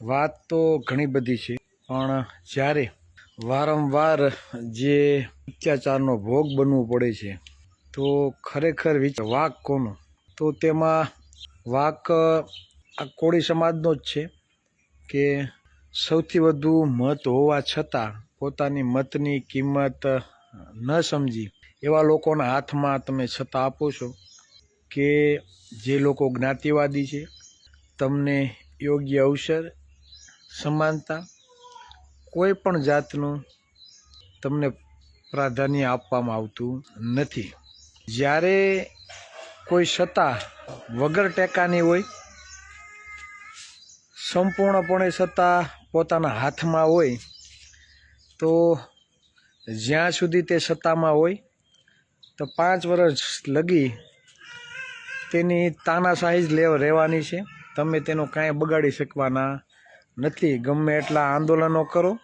વાત તો ઘણી બધી છે, પણ જ્યારે વારંવાર જે અત્યાચારનો ભોગ બનવું પડે છે તો ખરેખર વાંક કોનો? તો તેમાં વાંક આ કોળી સમાજનો જ છે કે સૌથી વધુ મત હોવા છતાં પોતાની મતની કિંમત ન સમજી એવા લોકોના હાથમાં તમે છતાં આપો છો કે જે લોકો જ્ઞાતિવાદી છે. તમને યોગ્ય અવસર, સમાનતા, કોઈ પણ જાતનું તમને પ્રાધાન્ય આપવામાં આવતું નથી. જ્યારે કોઈ સત્તા વગર ટેકાની હોય, સંપૂર્ણપણે સત્તા પોતાના હાથમાં હોય, તો જ્યાં સુધી તે સત્તામાં હોય તો 5 વર્ષ લગી તેની તાનાશાહી જ રહેવાની છે. તમે તેનો કાંઈ બગાડી શકવાના નથી. ગમે એટલા આંદોલનો કરો,